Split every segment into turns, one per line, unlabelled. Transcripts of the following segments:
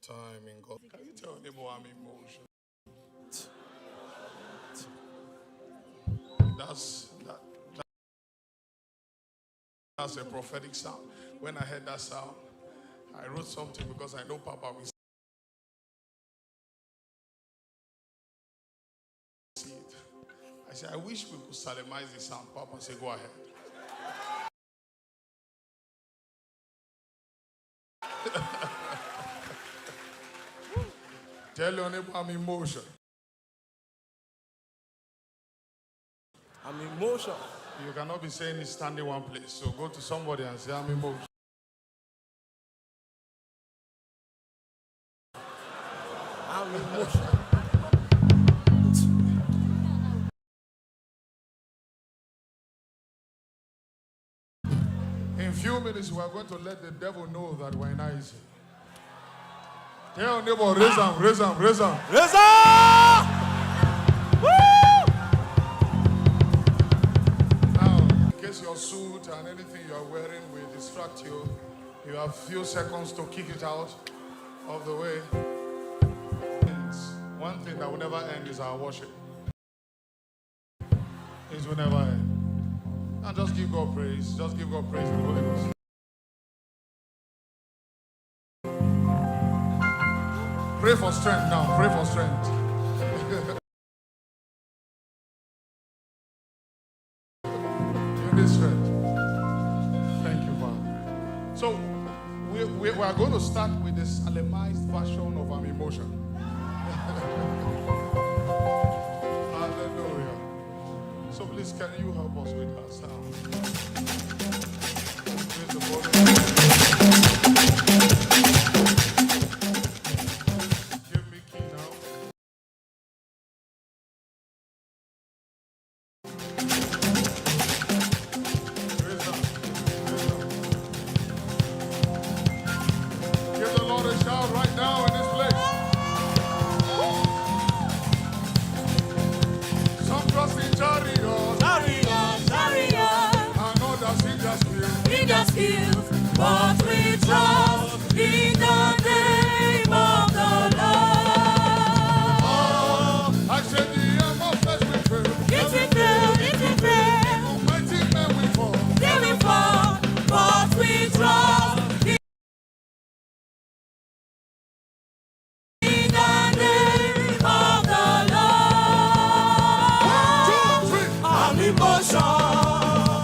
time in God. Can you tell them I'm emotional? That's a prophetic sound. When I heard that sound, I wrote something because I know Papa will see it. I said, I wish we could Salemize the sound. Papa said, go ahead. Tell your neighbor I'm emotional.
I'm emotional.
You cannot be saying it standing one place. So go to somebody and say, I'm emotional.
I'm emotional.
In a few minutes, we are going to let the devil know that we're nice. Tell your neighbor, raise them, raise them, raise them.
Raise them!
Your suit and anything you are wearing will distract you. You have few seconds to kick it out of the way. One thing that will never end is our worship. It will never end. And just give God praise. Just give God praise in the Holy Ghost. Pray for strength now. Pray for strength. You need strength. So we are going to start with the Salemized version of an emotion. Hallelujah. So please, can you help us with that sound? Praise the Lord. Give me key now.
But we trust in the name of the Lord.
Oh, I said the arm of flesh will fail.
It will fail, it will fail.
Mighty men will fall.
They will fall, but we trust in the name of the Lord.
1, 2, 3.
I'm emotional.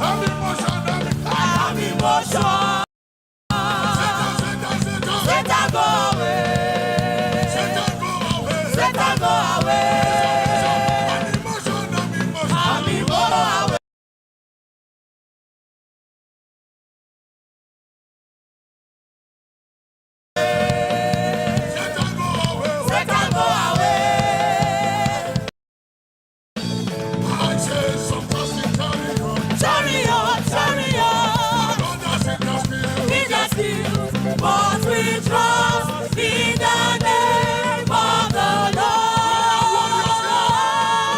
I'm emotional.
I'm emotional. Satan go away.
Satan go away.
Satan go away.
I'm emotional. I'm emotional.
I'm emotional.
Satan go away.
Satan go away.
I say some trust in chariot.
Chariot, chariot.
Others in the field.
In the field, but we trust in the name of the Lord.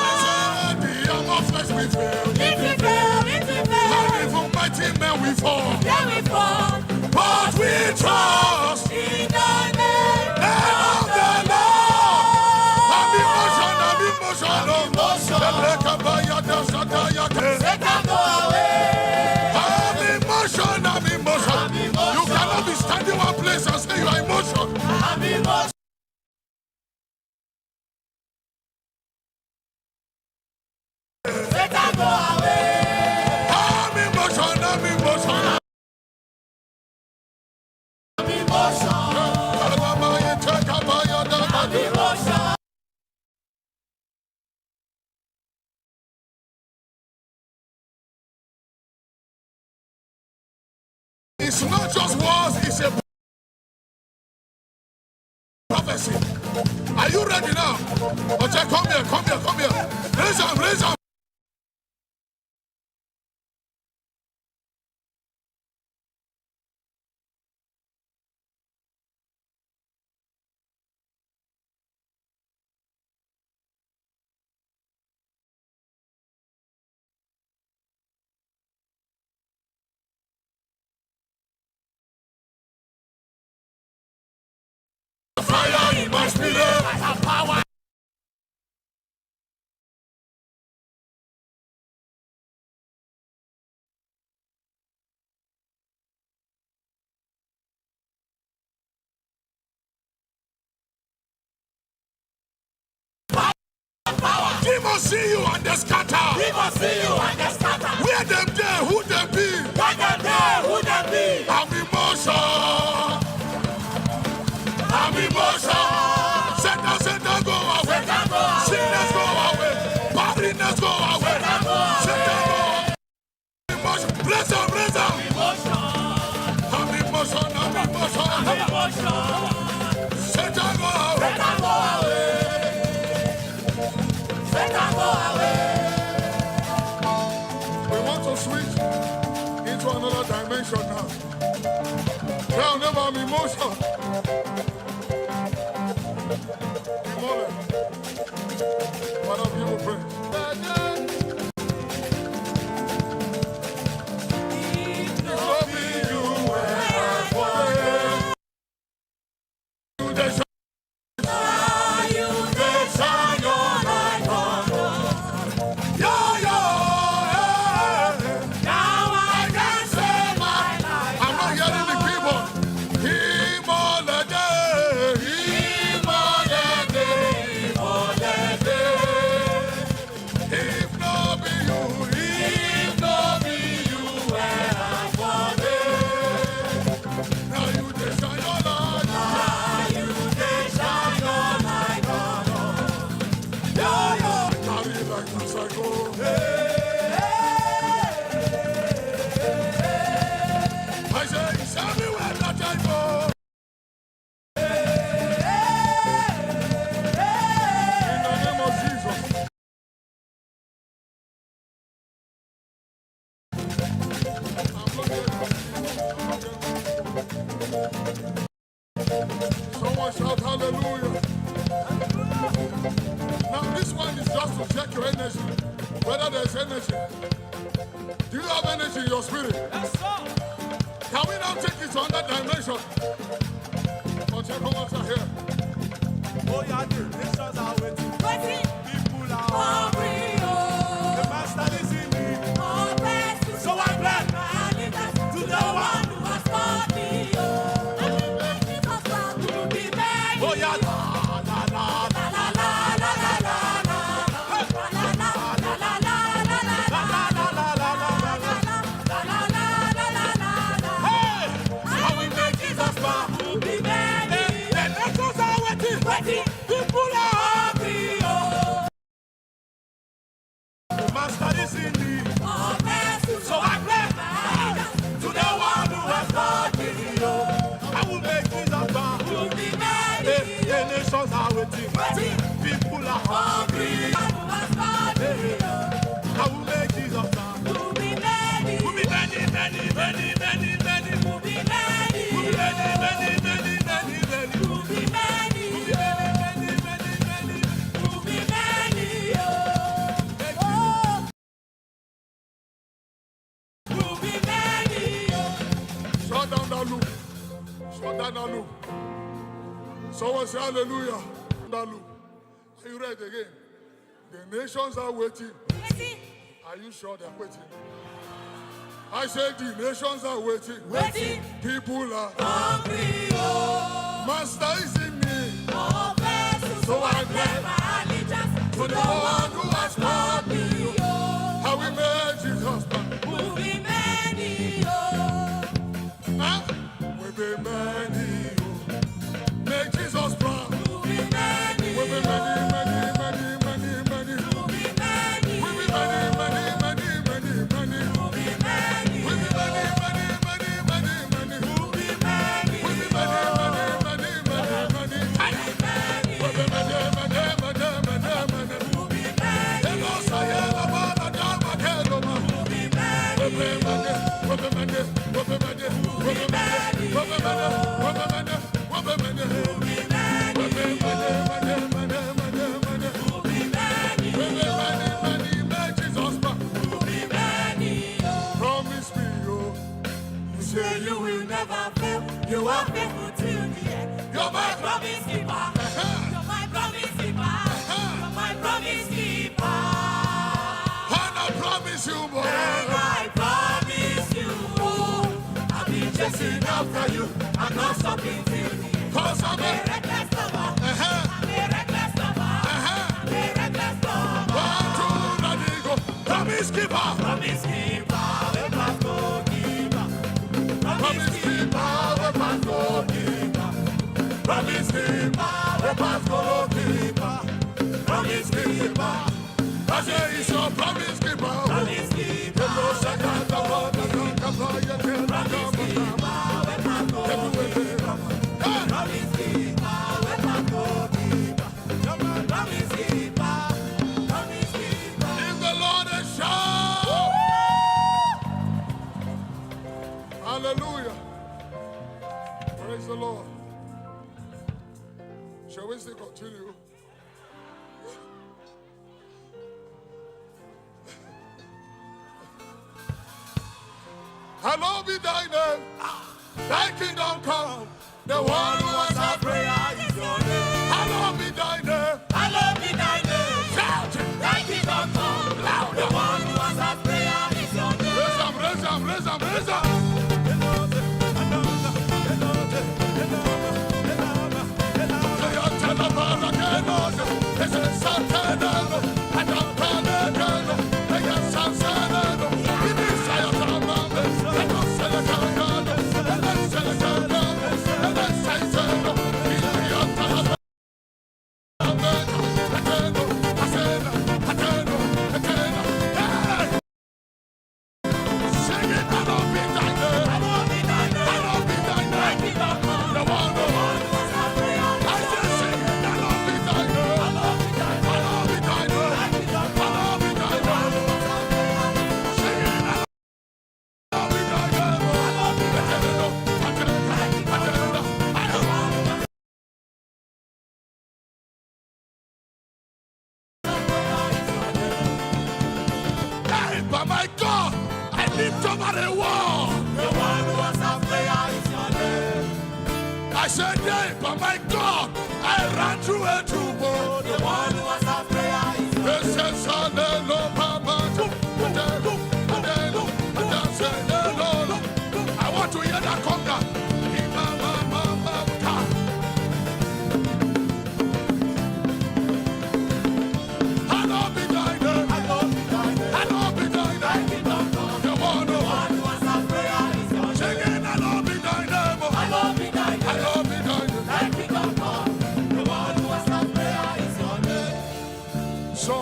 I said the arm of flesh will fail.
It will fail, it will fail.
And even mighty men will fall.
They will fall,
But we trust
in the name
of the Lord. I'm emotional.
Satan go away.
I'm emotional. You cannot be standing one place and say you are emotional.
I'm emotional. Satan go away.
I'm emotional.
I'm emotional. I'm emotional.
It's not just words, it's a prophecy. Are you ready now? Okay, come here, come here, come here. Raise up, raise up. must see you and they scatter.
We must see you and they scatter.
Where them there, who them be?
Where them there, who them be?
I'm emotion. I'm emotion. Satan go away.
Satan go away.
Sickness go away. Barrenness go away.
Satan go away.
Satan go away. Emotion. Bless up, bless up.
Emotion.
I'm emotion. I'm emotion.
I'm emotion.
Satan go away.
Satan go away. Satan go away.
We want to switch into another dimension now. Now, never I'm emotion. Emotion. One of you will pray. Someone shout hallelujah. Now this one is just to check your energy, whether there's energy. Do you have energy in your spirit?
Yes, sir.
Can we now take it to another dimension? Come on here.
Oh, yeah, the nations are waiting.
Waiting.
People are
Hungry, oh.
The master is in me.
Oh, bless you.
So I bless
My allegiance to the one who has called me, oh. I will make him a song to be made.
Oh, yeah. La, la, la, la.
La, la, la, la, la, la, la. La, la, la, la, la, la, la, la.
La, la, la, la, la, la, la.
La, la, la, la, la, la, la.
Hey!
I will make Jesus bow to be made.
The nations are waiting.
Waiting.
People are
Hungry, oh.
The master is in me.
Oh, bless you.
So I bless
My allegiance
to the one who has called me. I will make Jesus bow.
to be made.
The nations are waiting.
Waiting.
People are hungry.
One who has called me, oh.
I will make Jesus bow.
To be many,
To be many, many, many, many, many.
to be many,
To be many, many, many, many, many.
to be many,
To be many, many, many, many.
to be many, oh. To be many, oh.
Shut down that loop. Shut down that loop. Someone say hallelujah. That loop. Are you ready again? The nations are waiting.
Waiting,
Are you sure they're waiting? I said the nations are waiting.
waiting,
People are.
hungry, oh.
Master is in me.
Oh, bless you,
So I
bless my allegiance
To the one who has called me.
oh.
How we made Jesus bow.
To be many, oh.
Huh? We be many. Oh. Make Jesus proud.
To be many,
We be many, many, many, many, many.
to be many,
We be many, many, many, many, many.
to be many,
We be many, many, many, many, many.
to be many,
We be many, many, many, many, many. We be many, many, many, many, many.
to be many,
Hello, Sayela, Baba, Dama, Keloma.
to be many.
We be many, we be many, we be many, we be many, we be many, we be many, we be many. We be many, many, many, many, many. We be many, many, make Jesus proud. Promise me, oh. You say you will never fail.
You are faithful till the end.
You're my
Promise keeper. You're my promise keeper. You're my promise keeper.
And I promise you, boy.
And I promise you, I'll be chasing after you. I'm not stopping till the end.
Cause I'm
I'm a
a
reckless lover. I'm a reckless lover. I'm a reckless lover.
One keeper.
Promise keeper, we pass goalkeeper. Promise keeper, we pass goalkeeper. Promise keeper, we pass goalkeeper. Promise keeper.
I say he's your promise keeper.
Promise keeper.
Promise keeper, we pass goalkeeper.
Promise keeper, we pass goalkeeper. Promise keeper, promise keeper.
Give the Lord a shout. Hallelujah. Praise the Lord. Shall we still continue? Hallowed be thy name. Thy kingdom come. The one who was our prayer is your name. Hallowed be thy name.
Hallowed be thy name.
Shout it.
Thy kingdom come.
Loud.
The one who answers prayer is your name.
Raise up, raise up, raise up, raise up. But my God, I lift over the wall.
The one who answers prayer is your name.
I said, yeah, but my God, I ran through a troop.
The one who answers prayer is your name.
This is I want to hear that conga. Hallowed be thy name. Hallowed be thy name. The one who
answers prayer is your name.
singing, hallowed be thy name.
Hallowed be thy name.
Hallowed be thy name.
Thy kingdom come. The one who answers prayer is your name.
So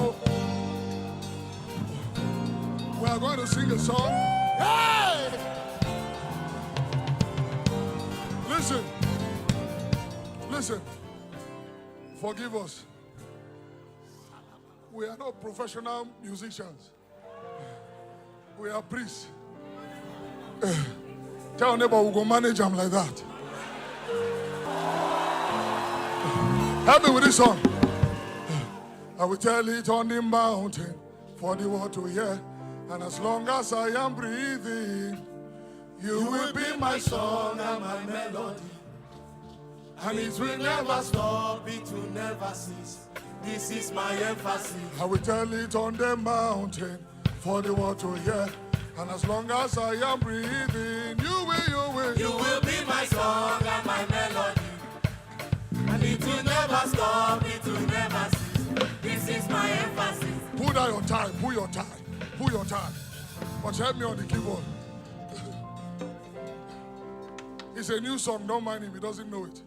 we are going to sing a song. Hey! Listen. Listen. Forgive us. We are not professional musicians. We are priests. Tell your neighbor we'll go manage them like that. Help me with this song. I will tell it on the mountain for the world to hear. And as long as I am breathing, you will be my song and my melody. And it will never stop,
it will never cease. This is my emphasis.
I will tell it on the mountain for the world to hear. And as long as I am breathing, you will.
You will be my song and my melody. And it will never stop, it will never cease. This is my emphasis.
Pull down your tie, pull your tie, pull your tie. But help me on the keyboard. It's a new song, don't mind him, he doesn't know it.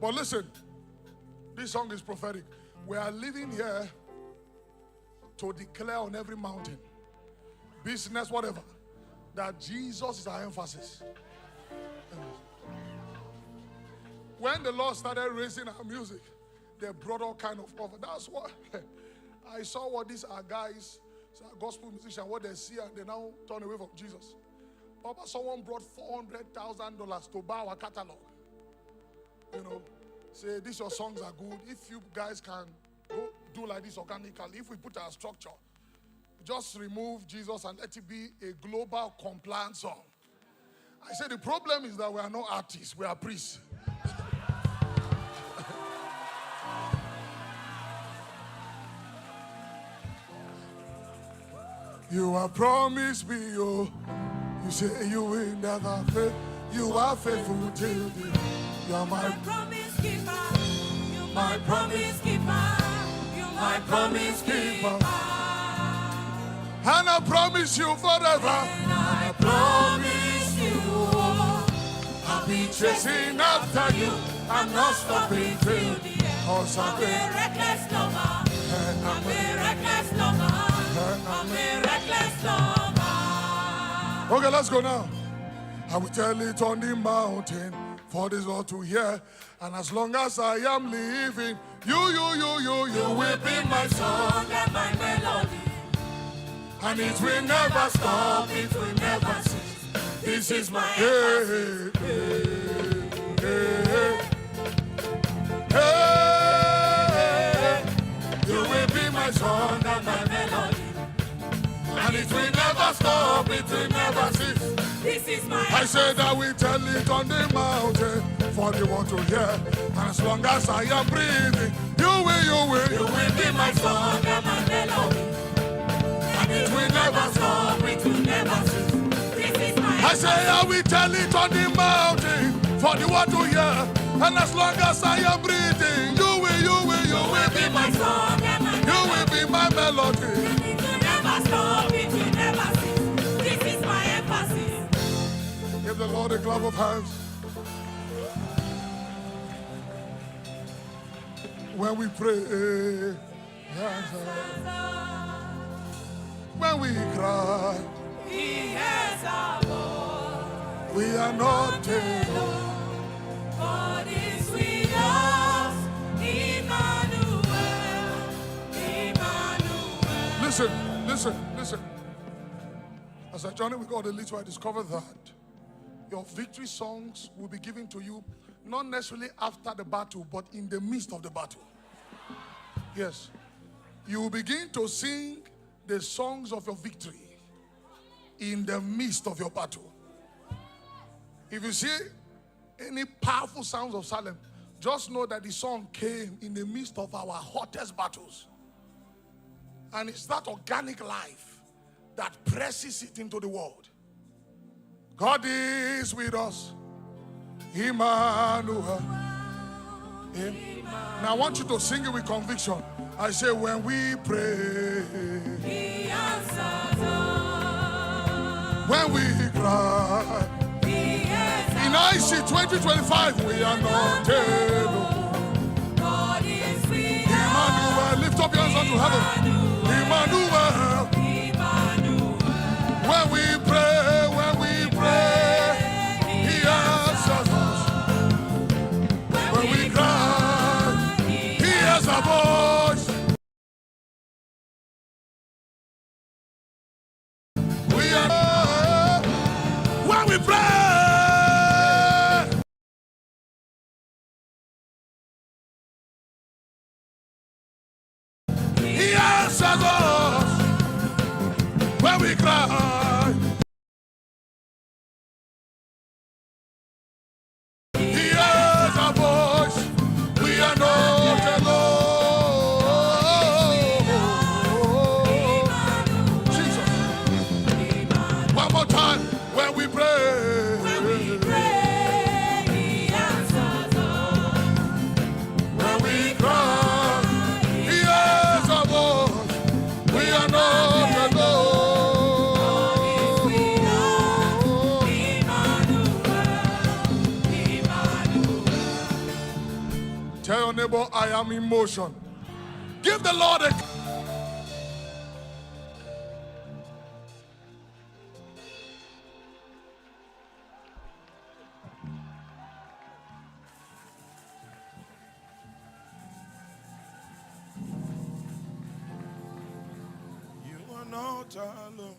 But listen, this song is prophetic. We are living here to declare on every mountain, business, whatever, that Jesus is our emphasis. When the Lord started raising our music, they brought all kind of offer. That's what I saw. What these are guys, gospel musicians, what they see, and they now turn away from Jesus. Papa, someone brought $400,000 to buy our catalog. You know, say these your songs are good. If you guys can go do like this organically, if we put our structure, just remove Jesus and let it be a global compliant song. I said the problem is that we are not artists, we are priests. You are promised me, oh. You say you will never fail. You are faithful till the end. You are my
promise keeper. You my promise keeper. You my promise keeper.
And I promise you forever.
And I promise you,
I'll be chasing after you. I'm not stopping till
till the end.
cause
I'm a reckless lover. I'm a reckless lover. I'm a reckless lover.
Okay, let's go now. I will tell it on the mountain for this world to hear. And as long as I am living, you will be my
Song and my melody.
and it will never stop.
It will never cease. This is my
Hey,
emphasis.
hey, hey, hey. You will be my song
And my melody.
and it will never stop. It will never cease.
This is my
I said I will tell it on the mountain for the world to hear. And as long as I am breathing, you will
be my song and my melody. And it will never stop, it will never cease. This is my
I say I will tell it on the mountain for the world to hear. And as long as I am breathing, you will
be my song and my
you will be my melody.
It will never stop, it will never cease. This is my emphasis.
Give the Lord a clap of hands. When we pray, when we cry,
He hears our voice.
we are not alone.
God is with us. Emmanuel. Emmanuel.
Listen. As I journey with God a little, I discovered that your victory songs will be given to you not necessarily after the battle, but in the midst of the battle. Yes. You will begin to sing the songs of your victory in the midst of your battle. If you see any powerful sounds of Salem, just know that the song came in the midst of our hottest battles. And it's that organic life that presses it into the world. God is with us. Emmanuel. Now I want you to sing it with conviction. I say when we pray,
He answers us.
when we cry,
He hears
in IC 2025 we are not alone.
God is with us.
Emmanuel, lift up your hands unto heaven. Emmanuel,
Emmanuel.
when we pray, He answers us. When we cry, He hears our voice. We are when we pray. He answers us when we cry. He hears our voice. We are not alone. Jesus. One more time. When we pray.
When we pray, He answers us.
When we cry. He hears our voice. We are not alone. Tell your neighbor, I am in motion. Give the Lord a... You are not alone.